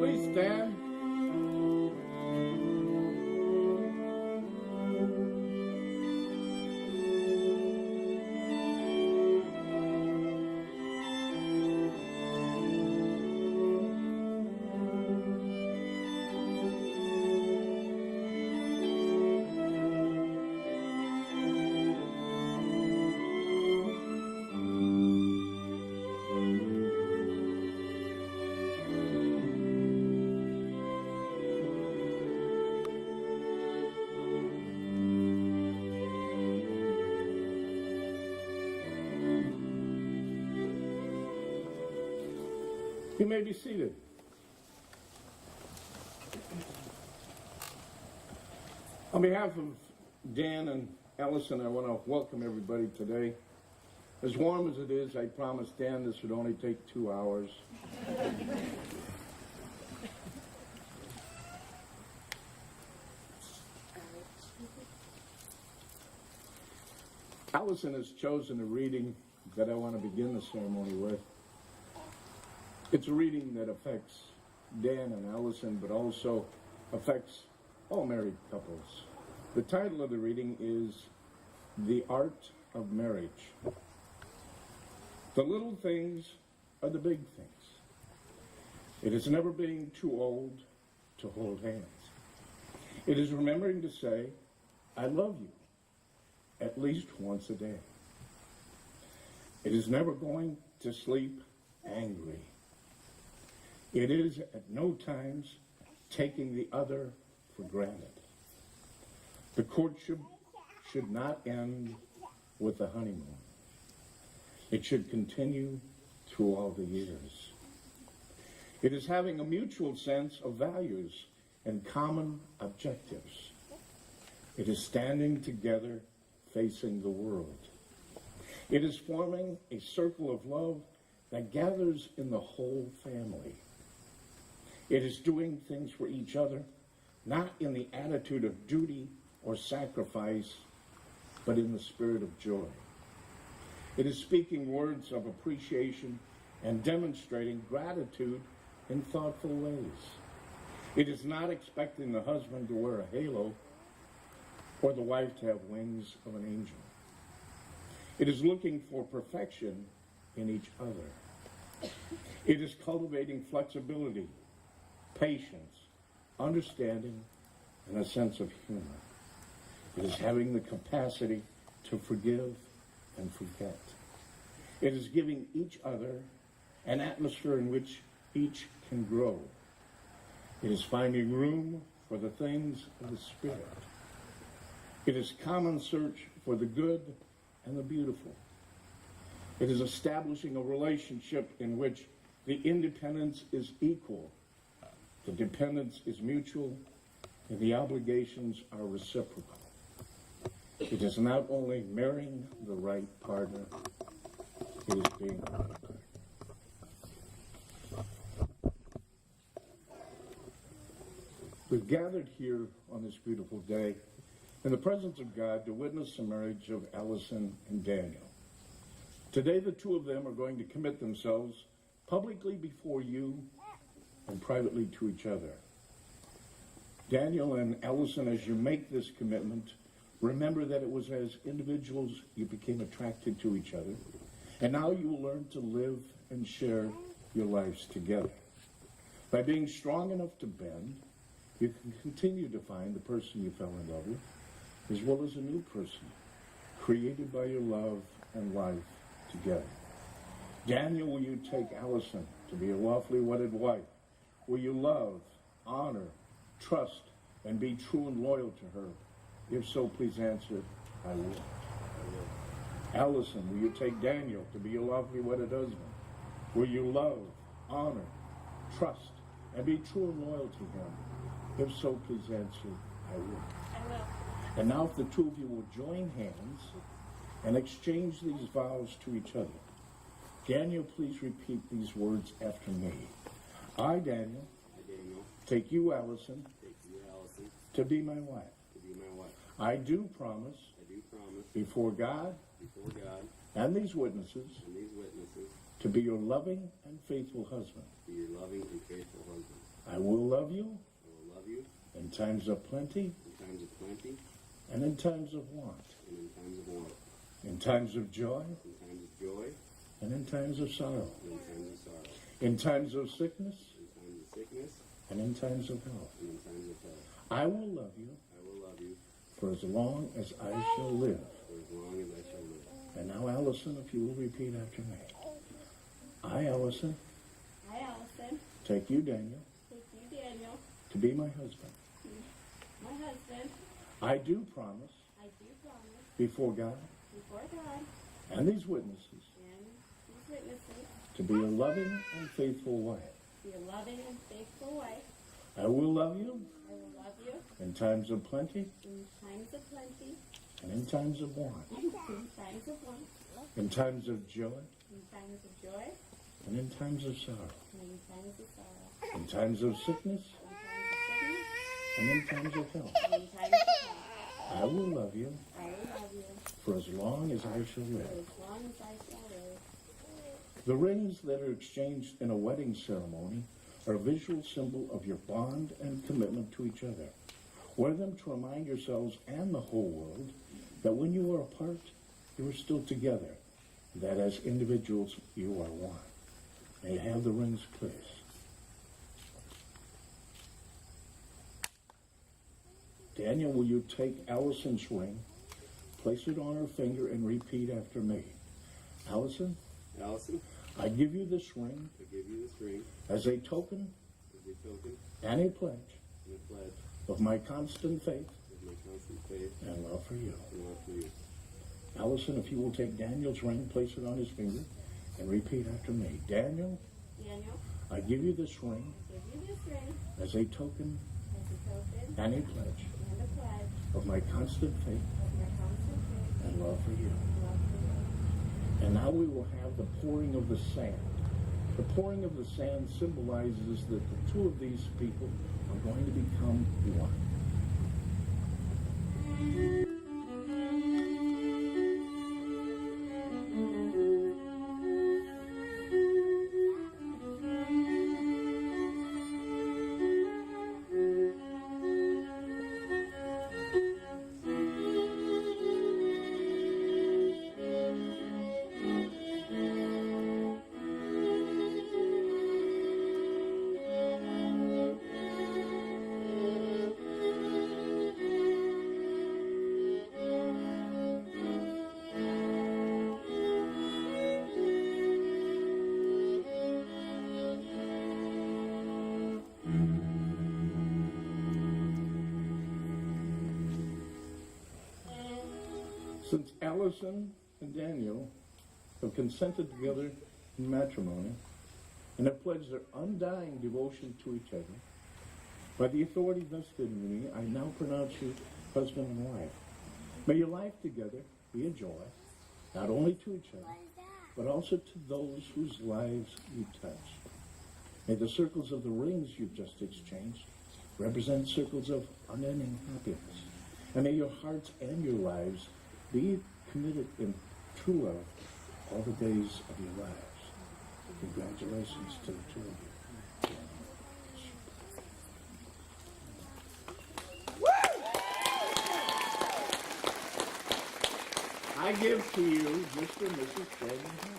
please stand? You may be seated. On behalf of Dan and Allison, I want to welcome everybody today. As warm as it is, I promised Dan this would only take 2 hours. Allison has chosen a reading that I want to begin the ceremony with. It's a reading that affects Dan and Allison, but also affects all married couples. The title of the reading is The Art of Marriage. The little things are the big things. It is never being too old to hold hands. It is remembering to say, I love you, at least once a day. It is never going to sleep angry. It is at no times taking the other for granted. The courtship should not end with the honeymoon. It should continue through all the years. It is having a mutual sense of values and common objectives. It is standing together facing the world. It is forming a circle of love that gathers in the whole family. It is doing things for each other, not in the attitude of duty or sacrifice, but in the spirit of joy. It is speaking words of appreciation and demonstrating gratitude in thoughtful ways. It is not expecting the husband to wear a halo or the wife to have wings of an angel. It is looking for perfection in each other. It is cultivating flexibility, patience, understanding, and a sense of humor. It is having the capacity to forgive and forget. It is giving each other an atmosphere in which each can grow. It is finding room for the things of the Spirit. It is common search for the good and the beautiful. It is establishing a relationship in which the independence is equal, the dependence is mutual, and the obligations are reciprocal. It is not only marrying the right partner, it is being the right partner. We've gathered here on this beautiful day in the presence of God to witness the marriage of Allison and Daniel. Today, the two of them are going to commit themselves publicly before you and privately to each other. Daniel and Allison, as you make this commitment, remember that it was as individuals you became attracted to each other, and now you will learn to live and share your lives together. By being strong enough to bend, you can continue to find the person you fell in love with, as well as a new person, created by your love and life together. Daniel, will you take Allison to be a lawfully wedded wife? Will you love, honor, trust, and be true and loyal to her? If so, please answer, I will. I will. Allison, will you take Daniel to be your lawfully wedded husband? Will you love, honor, trust, and be true and loyal to him? If so, please answer, I will. I will. And now if the two of you will join hands and exchange these vows to each other. Daniel, please repeat these words after me. I, Daniel, take you, Allison, to be my wife. I do promise, before God, and these witnesses, to be your loving and faithful husband. Be your loving and faithful husband. I will love you I will love you in times of plenty in times of plenty and in times of want, and in times of want, in times of joy in times of joy and in times of sorrow, and in times of sorrow, in times of sickness in times of sickness and in times of health. and in times of health. I will love you I will love you for as long as I shall live. for as long as I shall live. And now, Allison, if you will repeat after me. I, Allison, I, Allison, take you, Daniel, take you, Daniel, to be my husband. my husband. I do promise I do promise before God before God and these witnesses and these witnesses to be a loving and faithful wife. to be a loving and faithful wife. I will love you I will love you in times of plenty in times of plenty, and in times of want, in times of want, in times of joy in times of joy, and in times of sorrow, and in times of sorrow, in times of sickness in times of sickness, and in times of health. and in times of health. I will love you I will love you for as long as I shall for live. as long as I shall live. The rings that are exchanged in a wedding ceremony are a visual symbol of your bond and commitment to each other. Wear them to remind yourselves and the whole world that when you are apart, you are still together, that as individuals you are one. May you have the rings, please. Daniel, will you take Allison's ring, place it on her finger, and repeat after me? Allison, Allison, I give you this ring I give you this ring as a token as a token and a pledge and a pledge of my constant faith of my constant faith and love for you. and love for you. Allison, if you will take Daniel's ring, place it on his finger, and repeat after me. Daniel, Daniel, I give you this ring I give you this ring as a token as a token and a pledge and a pledge of my constant faith of my constant faith and love for you. and love for you. And now we will have the pouring of the sand. The pouring of the sand symbolizes that the two of these people are going to become one. Since Allison and Daniel have consented together in matrimony and have pledged their undying devotion to each other, by the authority vested in me, I now pronounce you husband and wife. May your life together be a joy, not only to each other, but also to those whose lives you touch. May the circles of the rings you've just exchanged represent circles of unending happiness. And may your hearts and your lives be committed in true love all the days of your lives. Congratulations to the two of you. I give to you Mr. and Mrs. Fred and Hannah.